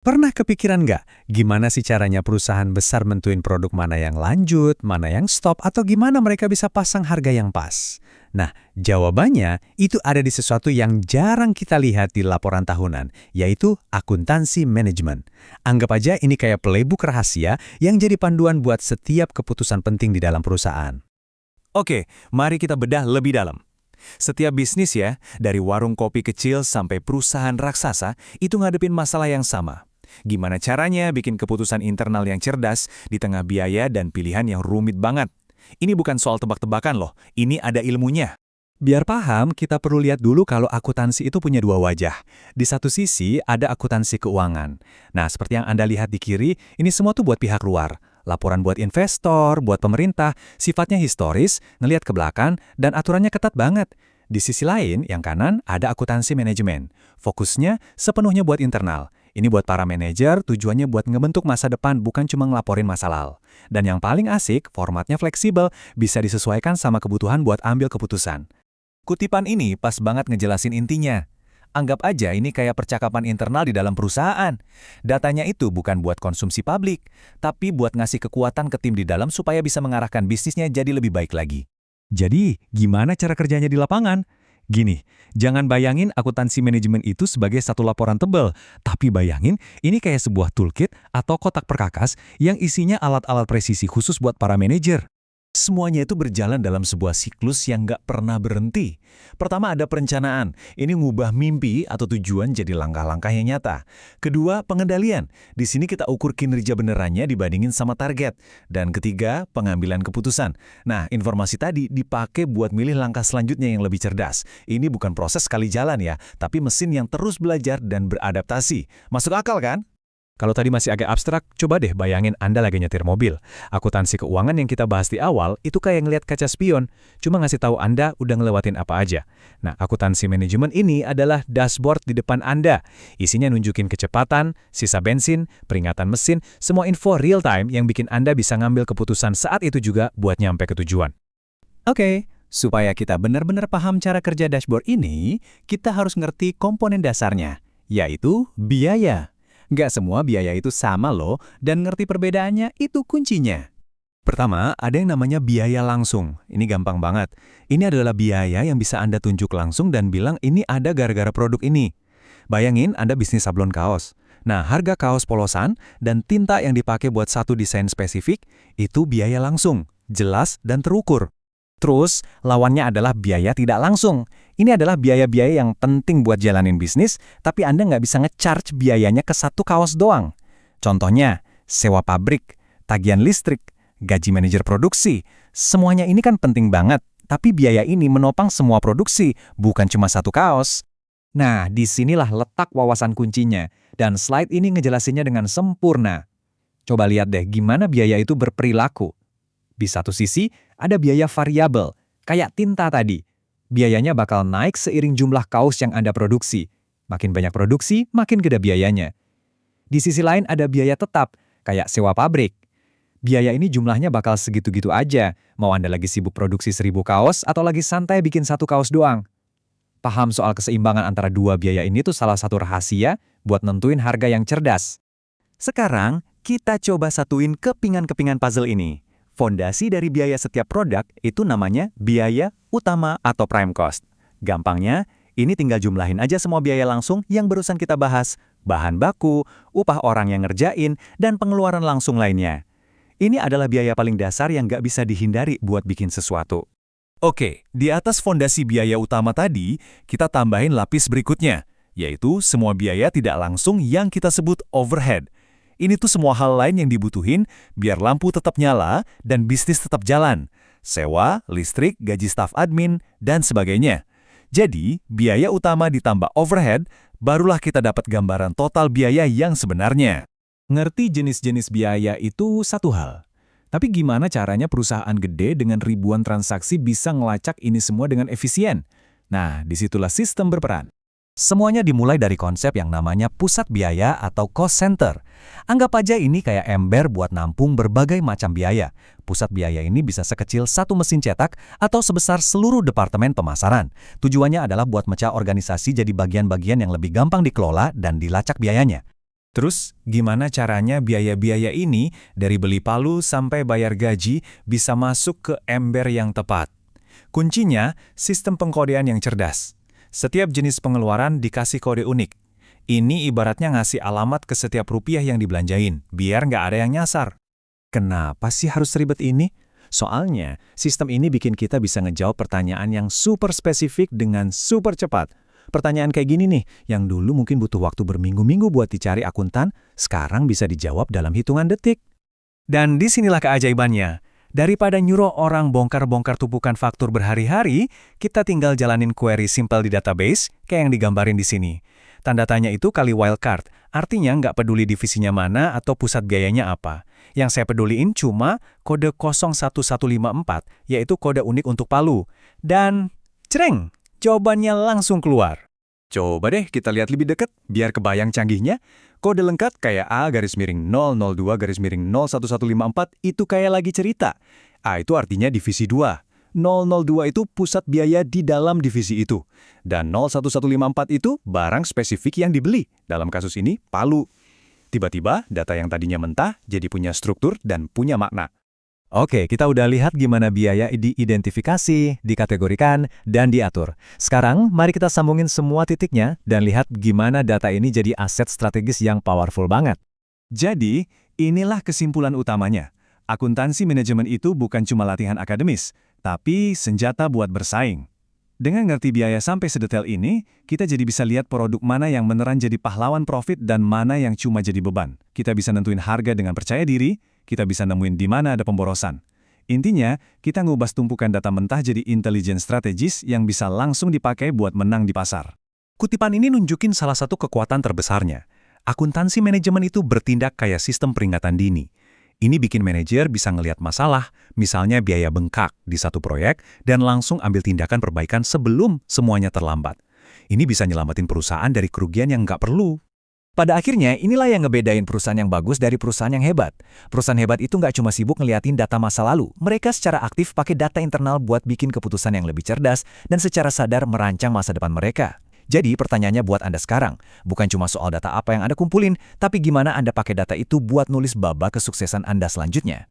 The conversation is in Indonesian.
Pernah kepikiran nggak gimana sih caranya perusahaan besar menentuin produk mana yang lanjut, mana yang stop, atau gimana mereka bisa pasang harga yang pas? Nah, jawabannya itu ada di sesuatu yang jarang kita lihat di laporan tahunan, yaitu akuntansi manajemen. Anggap aja ini kayak playbook rahasia yang jadi panduan buat setiap keputusan penting di dalam perusahaan. Oke, mari kita bedah lebih dalam. Setiap bisnis ya, dari warung kopi kecil sampai perusahaan raksasa, itu ngadepin masalah yang sama. Gimana caranya bikin keputusan internal yang cerdas di tengah biaya dan pilihan yang rumit banget? Ini bukan soal tebak-tebakan loh, ini ada ilmunya. Biar paham, kita perlu lihat dulu kalau akuntansi itu punya dua wajah. Di satu sisi, ada akuntansi keuangan. Nah, seperti yang Anda lihat di kiri, ini semua tuh buat pihak luar. Laporan buat investor, buat pemerintah, sifatnya historis, ngelihat ke belakang, dan aturannya ketat banget. Di sisi lain, yang kanan, ada akuntansi manajemen. Fokusnya sepenuhnya buat internal. Ini buat para manajer, tujuannya buat ngebentuk masa depan, bukan cuma ngelaporin masa lalu. Dan yang paling asik, formatnya fleksibel, bisa disesuaikan sama kebutuhan buat ambil keputusan. Kutipan ini pas banget ngejelasin intinya. Anggap aja ini kayak percakapan internal di dalam perusahaan. Datanya itu bukan buat konsumsi publik, tapi buat ngasih kekuatan ke tim di dalam supaya bisa mengarahkan bisnisnya jadi lebih baik lagi. Jadi, gimana cara kerjanya di lapangan? Gini, jangan bayangin akuntansi manajemen itu sebagai satu laporan tebal, tapi bayangin ini kayak sebuah toolkit atau kotak perkakas yang isinya alat-alat presisi khusus buat para manajer. Semuanya itu berjalan dalam sebuah siklus yang nggak pernah berhenti. Pertama ada perencanaan, ini ngubah mimpi atau tujuan jadi langkah-langkah yang nyata. Kedua, pengendalian. Di sini kita ukur kinerja benerannya dibandingin sama target. Dan ketiga, pengambilan keputusan. Nah, informasi tadi dipakai buat milih langkah selanjutnya yang lebih cerdas. Ini bukan proses sekali jalan ya, tapi mesin yang terus belajar dan beradaptasi. Masuk akal kan? Kalau tadi masih agak abstrak, coba deh bayangin Anda lagi nyetir mobil. Akuntansi keuangan yang kita bahas di awal itu kayak ngeliat kaca spion, cuma ngasih tahu Anda udah ngelewatin apa aja. Nah, akuntansi manajemen ini adalah dashboard di depan Anda. Isinya nunjukin kecepatan, sisa bensin, peringatan mesin, semua info real time yang bikin Anda bisa ngambil keputusan saat itu juga buat nyampe ke tujuan. Oke, supaya kita benar-benar paham cara kerja dashboard ini, kita harus ngerti komponen dasarnya, yaitu biaya. Nggak semua biaya itu sama loh, dan ngerti perbedaannya itu kuncinya. Pertama, ada yang namanya biaya langsung. Ini gampang banget. Ini adalah biaya yang bisa Anda tunjuk langsung dan bilang ini ada gara-gara produk ini. Bayangin Anda bisnis sablon kaos. Nah, harga kaos polosan dan tinta yang dipakai buat satu desain spesifik, itu biaya langsung, jelas dan terukur. Terus, lawannya adalah biaya tidak langsung. Ini adalah biaya-biaya yang penting buat jalanin bisnis, tapi Anda nggak bisa nge-charge biayanya ke satu kaos doang. Contohnya, sewa pabrik, tagihan listrik, gaji manajer produksi. Semuanya ini kan penting banget, tapi biaya ini menopang semua produksi, bukan cuma satu kaos. Nah, disinilah letak wawasan kuncinya, dan slide ini ngejelasinnya dengan sempurna. Coba lihat deh gimana biaya itu berperilaku. Di satu sisi, ada biaya variabel, kayak tinta tadi. Biayanya bakal naik seiring jumlah kaos yang Anda produksi. Makin banyak produksi, makin gede biayanya. Di sisi lain ada biaya tetap, kayak sewa pabrik. Biaya ini jumlahnya bakal segitu-gitu aja, mau Anda lagi sibuk produksi 1000 kaos atau lagi santai bikin satu kaos doang. Paham soal keseimbangan antara dua biaya ini tuh salah satu rahasia buat nentuin harga yang cerdas. Sekarang, kita coba satuin kepingan-kepingan puzzle ini. Fondasi dari biaya setiap produk itu namanya biaya utama atau prime cost. Gampangnya, ini tinggal jumlahin aja semua biaya langsung yang barusan kita bahas. Bahan baku, upah orang yang ngerjain, dan pengeluaran langsung lainnya. Ini adalah biaya paling dasar yang nggak bisa dihindari buat bikin sesuatu. Oke, di atas fondasi biaya utama tadi, kita tambahin lapis berikutnya, yaitu semua biaya tidak langsung yang kita sebut overhead. Ini tuh semua hal lain yang dibutuhin biar lampu tetap nyala dan bisnis tetap jalan. Sewa, listrik, gaji staf admin, dan sebagainya. Jadi, biaya utama ditambah overhead, barulah kita dapat gambaran total biaya yang sebenarnya. Ngerti jenis-jenis biaya itu satu hal. Tapi gimana caranya perusahaan gede dengan ribuan transaksi bisa ngelacak ini semua dengan efisien? Nah, disitulah sistem berperan. Semuanya dimulai dari konsep yang namanya pusat biaya atau cost center. Anggap aja ini kayak ember buat nampung berbagai macam biaya. Pusat biaya ini bisa sekecil satu mesin cetak atau sebesar seluruh departemen pemasaran. Tujuannya adalah buat mecah organisasi jadi bagian-bagian yang lebih gampang dikelola dan dilacak biayanya. Terus, gimana caranya biaya-biaya ini dari beli palu sampai bayar gaji bisa masuk ke ember yang tepat? Kuncinya, sistem pengkodean yang cerdas. Setiap jenis pengeluaran dikasih kode unik. Ini ibaratnya ngasih alamat ke setiap rupiah yang dibelanjain, biar nggak ada yang nyasar. Kenapa sih harus ribet ini? Soalnya, sistem ini bikin kita bisa ngejawab pertanyaan yang super spesifik dengan super cepat. Pertanyaan kayak gini nih, yang dulu mungkin butuh waktu berminggu-minggu buat dicari akuntan, sekarang bisa dijawab dalam hitungan detik. Dan disinilah keajaibannya. Daripada nyuruh orang bongkar-bongkar tumpukan faktur berhari-hari, kita tinggal jalanin query simple di database, kayak yang digambarin di sini. Tanda tanya itu kali wildcard, artinya nggak peduli divisinya mana atau pusat biayanya apa. Yang saya peduliin cuma kode 01154, yaitu kode unik untuk Palu. Dan, cereng! Jawabannya langsung keluar. Coba deh kita lihat lebih dekat, biar kebayang canggihnya. Kode lengkap kayak A-002-01154 itu kayak lagi cerita. A itu artinya divisi 2. 002 itu pusat biaya di dalam divisi itu. Dan 01154 itu barang spesifik yang dibeli. Dalam kasus ini, Palu. Tiba-tiba, data yang tadinya mentah jadi punya struktur dan punya makna. Oke, kita udah lihat gimana biaya diidentifikasi, dikategorikan, dan diatur. Sekarang, mari kita sambungin semua titiknya dan lihat gimana data ini jadi aset strategis yang powerful banget. Jadi, inilah kesimpulan utamanya. Akuntansi manajemen itu bukan cuma latihan akademis, tapi senjata buat bersaing. Dengan ngerti biaya sampai sedetail ini, kita jadi bisa lihat produk mana yang beneran jadi pahlawan profit dan mana yang cuma jadi beban. Kita bisa nentuin harga dengan percaya diri, kita bisa nemuin di mana ada pemborosan. Intinya, kita ngubah tumpukan data mentah jadi intelijen strategis yang bisa langsung dipakai buat menang di pasar. Kutipan ini nunjukin salah satu kekuatan terbesarnya. Akuntansi manajemen itu bertindak kayak sistem peringatan dini. Ini bikin manajer bisa ngelihat masalah, misalnya biaya bengkak di satu proyek, dan langsung ambil tindakan perbaikan sebelum semuanya terlambat. Ini bisa nyelamatin perusahaan dari kerugian yang nggak perlu. Pada akhirnya, inilah yang ngebedain perusahaan yang bagus dari perusahaan yang hebat. Perusahaan hebat itu nggak cuma sibuk ngeliatin data masa lalu. Mereka secara aktif pakai data internal buat bikin keputusan yang lebih cerdas dan secara sadar merancang masa depan mereka. Jadi pertanyaannya buat Anda sekarang, bukan cuma soal data apa yang Anda kumpulin, tapi gimana Anda pakai data itu buat nulis babak kesuksesan Anda selanjutnya.